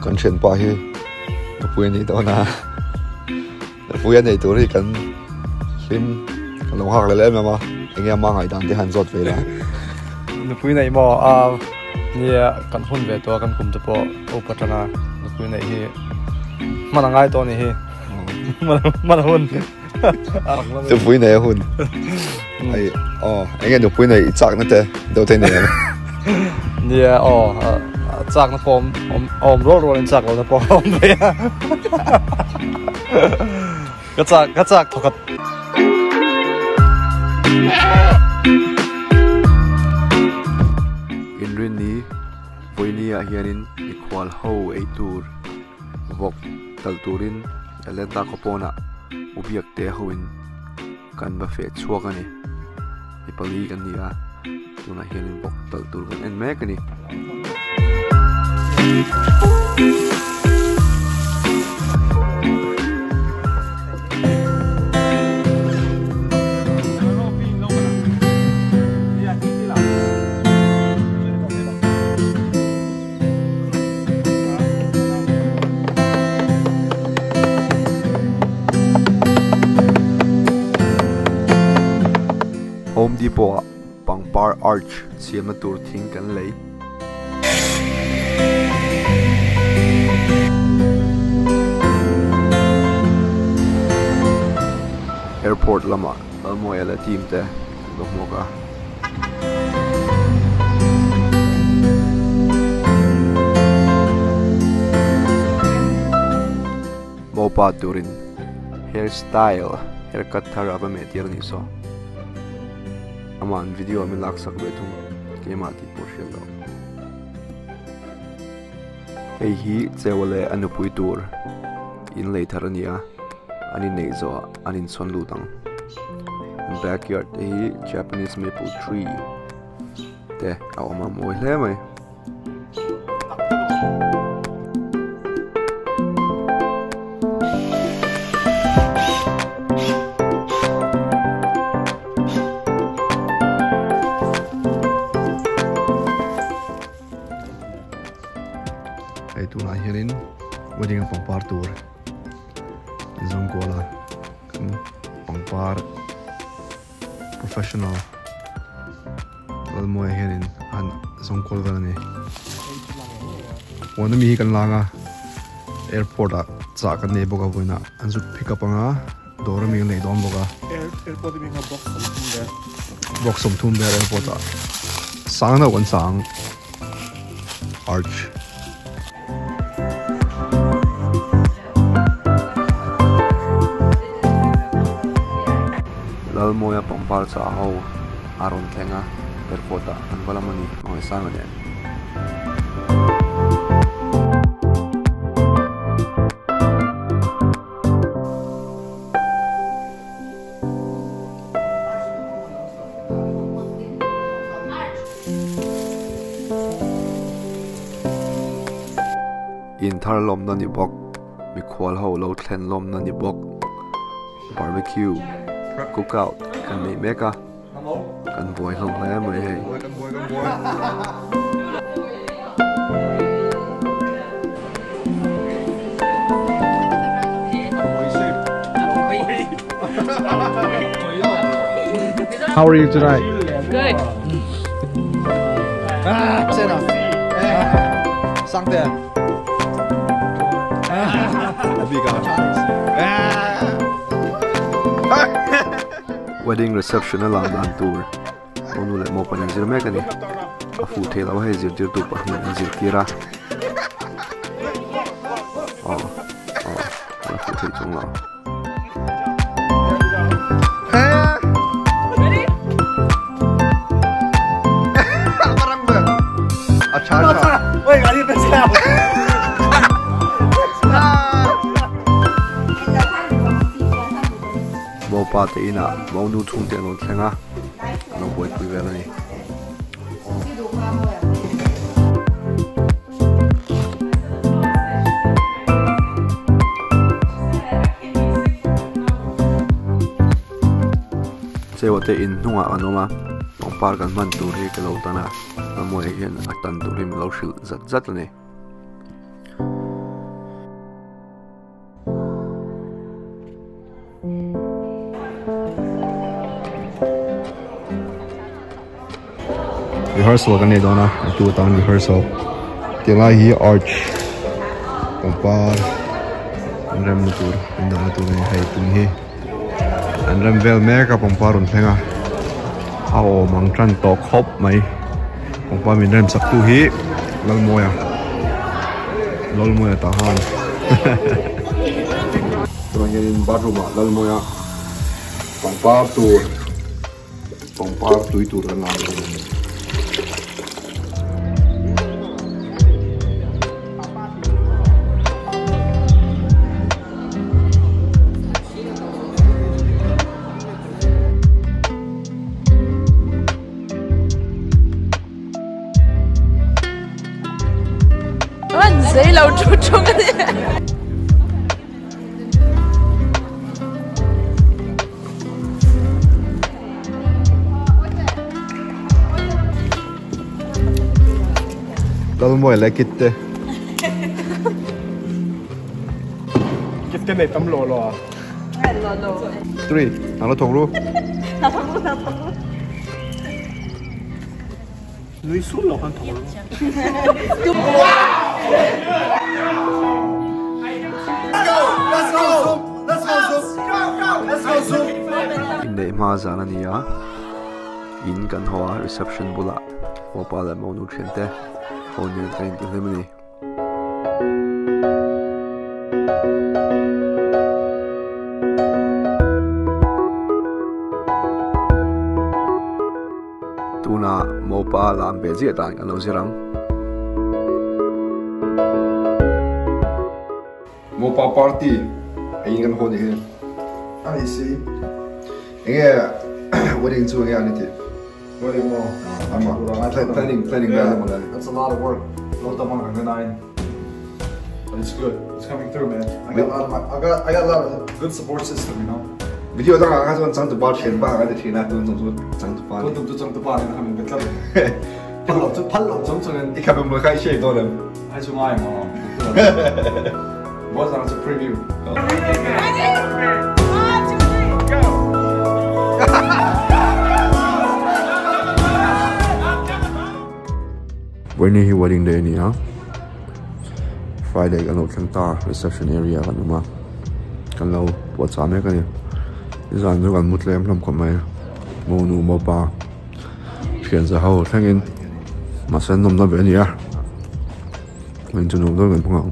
kan chen pa hi na pui nei to na pui nei to ri kan lim kan lo hak le ma engem ma ngai dan te han zot ve la na pui nei mo nia kan hun ve to kan kum te po o patana na pui nei hi mana ngai to ni hi mana hun te pui nei hun ai engem no pui nei chak na te do te nei nia chak na pom om ro in chak lo na pom ve ka chak thokat in rin ni voini a hianin equal ho ei tur vok tal turin elenta kopona ubiak te hoin kan ba fe chuak ani ipali kan nia tuna hianin vok tal tur kan en mek ani Home Depot Pangpar Arch siam na tur thing kan lei airport lama almoy ala team te lokmoka mopa turin hairstyle haircut thara ba metir ni so aman video amin lak sak be thum kema ti portion lo ei hi chewale anupui tur in lei tharania ani nei zo anin son lutang backyard hi Japanese maple tree te awama moi hle mai ai tu na hianin wedding a pangpar tur zong kola kan pangpar professional wal moi hianin an zong kol gan ni wona mi kan langa airport a cha kan ne boka boina an zu pick up anga dora mi nei don boka airport mi nga box som thum be airport a sang na wan sang arch moya pangpar sa ho aron thenga perpota an balamani moi sang ne in thar lom na ni bok mi khwal ho lo thlen lom na ni bok barbecue cookout kan nei meka kan boy hlom hle mai hei How are you tonight? Good. Say now. Sang there. Wedding reception alang dan tour onu le mo panin zir me kani afu thela wa he zir tir tu pa hin zir tira afu thei chung la Ready? barang ba acha acha Oi, gari pe se mo pa te ina mo nu chung te no thenga no boy pui ve ni chewote in hunga anoma pangpar kan man tur hi ke lo tana amoi hian atan turim lo shil zat zat ni rehearsal kan ni dona tu tang rehearsal tela hi arch kompar rem tur inda tu ni hai tung hi an rem vel me ka pomparun thenga ao mang tran to khop mai kompar min rem sak tu hi lol moya ta han tu ni in bathroom lol moya kompar tu itu kan na Dễ lâu chút chút cái gì Tao mua lại kit đấy. Kit cái này tấm lò lò. lò 3 nó thong luôn. Núi xuống lò con thổ. Inday maazana niya in kan hoa reception bula wapala mo nutriente only train eliminate tuna mo pa lam be ji ta kan lo siram mo pa party ai kan ho ni he I see. Yeah, wedding to again. Wedding more. Planning. Yeah, that's a lot of work. But it's good. It's coming through, man. I got a lot of good support system, you know. Video đó là cái chẳng từ bao tiền ba cái thì là tôi chẳng từ ba. tôi chẳng từ ba nên 하면 몇 팔로 점수는 Ich habe mal kein Shit oder. 아주 많이 뭐. Was a preview. When he wedding day ni ha. Friday kan lo ta reception area kan ma. Kan lo what's up kan ni. Design zo kan mutlem lam ko mai. Mo nu mo pa. Thian za ho thangin. Ma san nom na be ni ya. Mình cho nó đó gần không?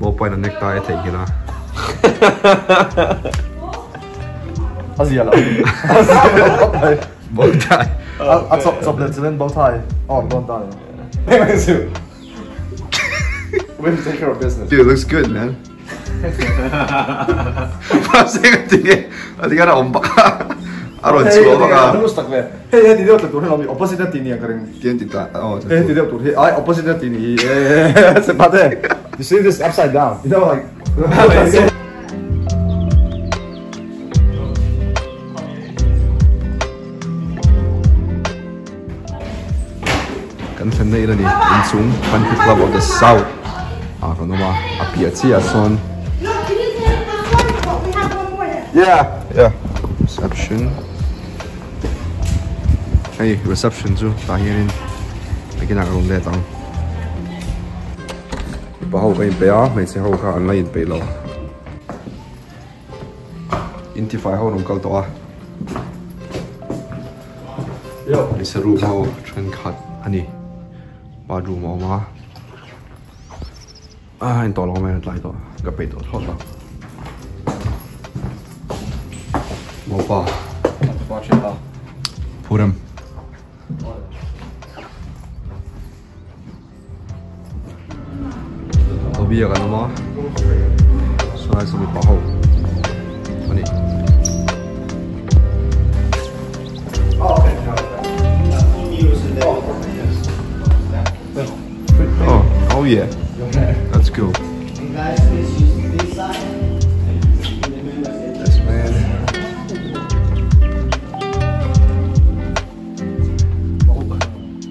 Bố phải là necktie thấy cái nào? gì à? Bow tie. Chọc lên bow tie. Bow tie. Women take care of business. Dude, it looks good, man. Pasang tingin. Tingin na ombak. Aron suo baka. Ano stuck be? Hey, hindi daw tutur na opposite na tini ang Tiyan tita. Oh. Hey, hindi daw tutur. Ay, opposite na tini. Sepate. You see this upside down. You know, like. Kan fan na ira ni Insung Country Club of the South. Kan naman apiat siya son. Yeah. Reception. Hey, reception too. Tahirin. May ginagawa ulit ang. Ipahaw kayo paya, may sihaw ka online pay lo. Intify ho nung kalto ah. Yo. Isa room ho, trend cut. Ani. Bathroom ho ma. Anh tỏ lòng mẹ lại tỏ gặp bể tỏ thoát vào một bò phụ đâm ở bây giờ nó mó xoay sẽ bị bỏ hậu anh đi oh yeah. That's cool. Guys, please use this side. Yes, man.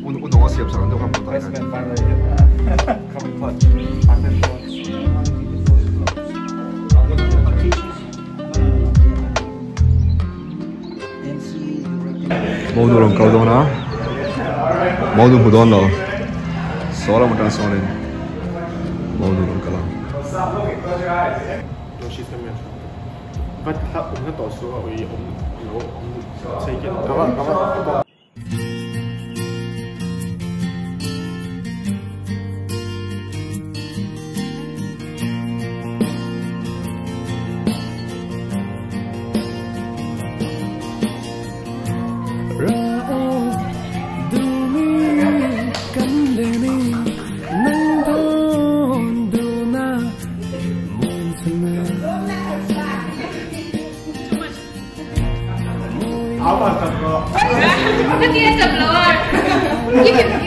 Unong siap sa kanto kamu. Basement finally. Mau đồ lòng cầu đó nó mau đồ đòn rồi số là một trăm số lên mau đồ lòng cầu bắt tháp cũng tổ số ở ông xây dựng các bạn Cái kia chụp rồi. Give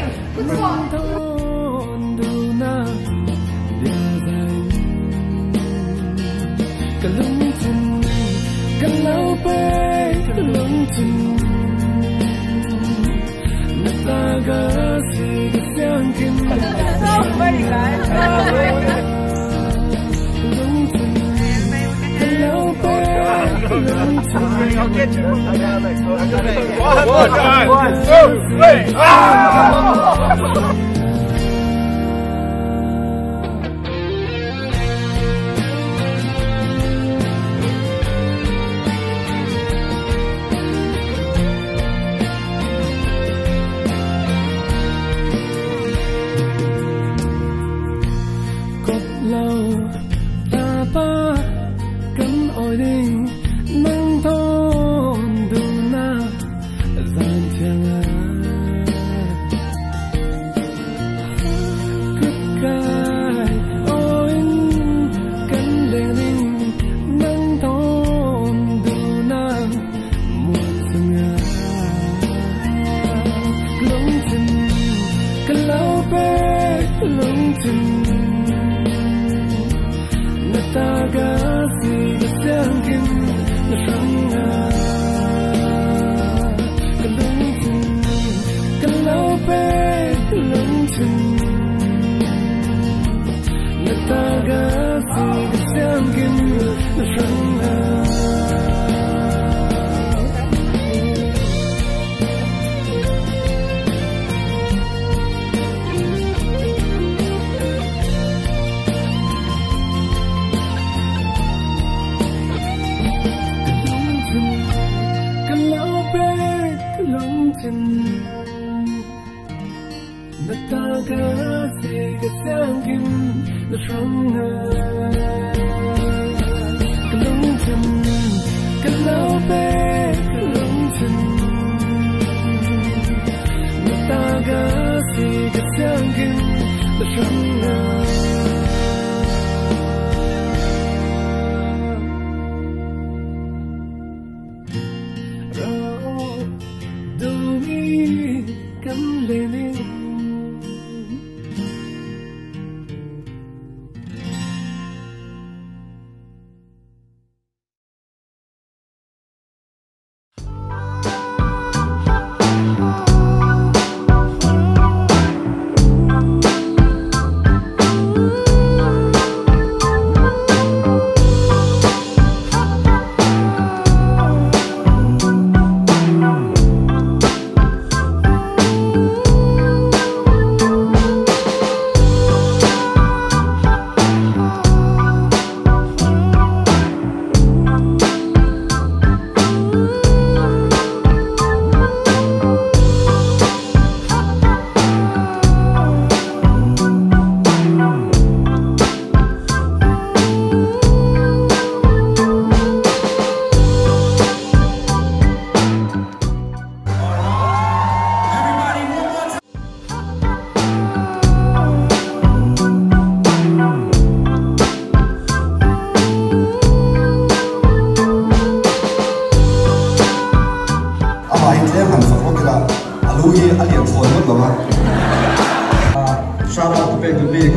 Shout out to Peg the Big,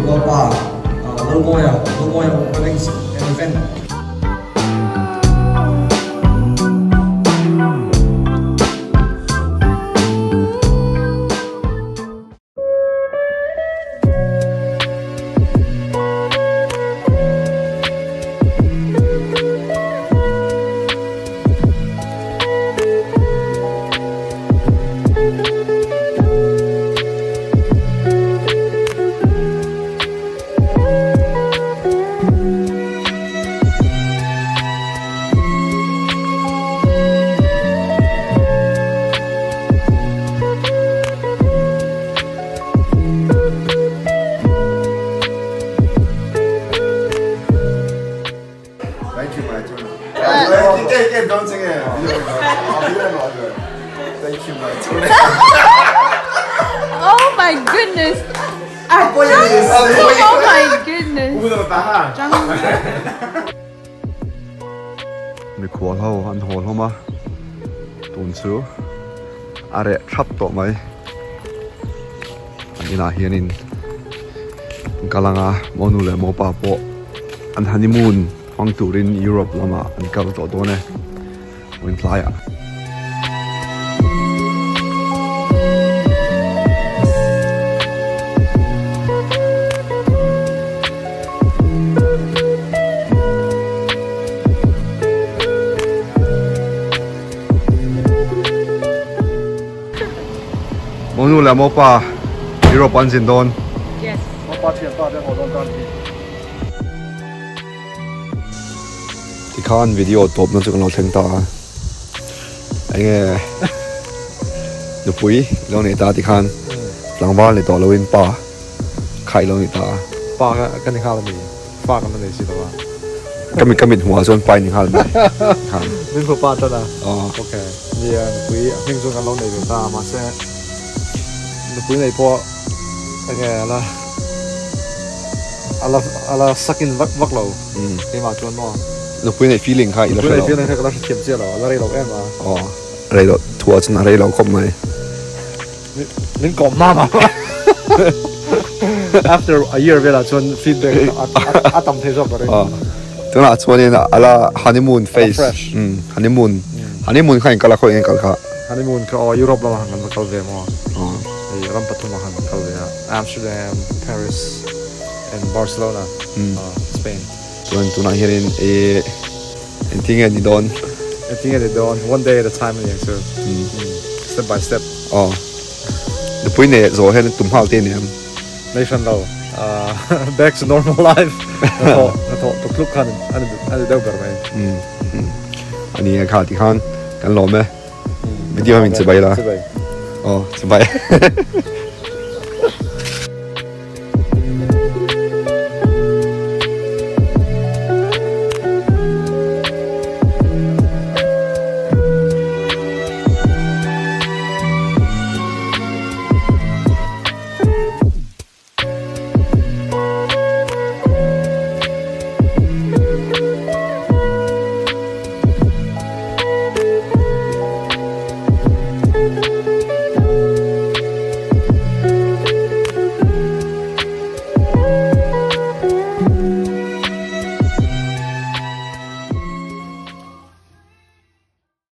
Lomoya openings and event. Thank you man Oh my goodness. Oh my goodness. mi khwal ho an hol homa tun chu are thap to mai ina hianin kalanga monu le mo pa po an honeymoon hang turin Europe lama an kal to do ne win playa monu le mo pa Europe an sin don Yes. Mo pa thiam ta de ho don kan tiที่ข้านวิดีโอตบนั่นจะกันเราเทงตาไอ้เงี้ยดูปุ้ยเราในตาที่ข้านหลังบ้านเลยต่อเราเองป่าไข่เราในตา pa kan ni khala mi pa kan nei si to wa กำมิดหัวจนไปนี่ข้านเลยข้าน min ko pa ta na อ๋อ okay nia pui hing so kan lo nei ta ma se no pui nei po age ala sakin vak lo อืม ke ma chon no เราปุ้ยใน feeling ค่ะอีกแล้ว pui เรา nei fi nei ka la thiam che lo la rei lo em ma อ๋ออะไรเราทัวร์จนอะไรเราครบไหม min kom ma ma after a year vela chon feedback atam the job re อ๋อตัวน่ะชวนเนี่ยนะอะไร honeymoon phase fresh honeymoon ใครกันละคนเองกันค่ะ honeymoon ka Europe la ma han kal ve mo อ๋อ ei ram pathum ma han kal ve Amsterdam Paris and Barcelona Spain ตัวน่ะเห็นที่เงี้ยนี่โดน I think they do one day at a timeเนี่ย so step by step อ๋อเดี๋ยวปุ้ยเนี่ยโซ่ให้ตุ่มห้าวเต้นเนี่ย nation low back to normal life แล้วตกลุกกันอันนี้เดากันไหม อันนี้ค่ะที่ข้างกันรอไหมวิดีโอมันจะไปละ จะไป อ๋อจะไป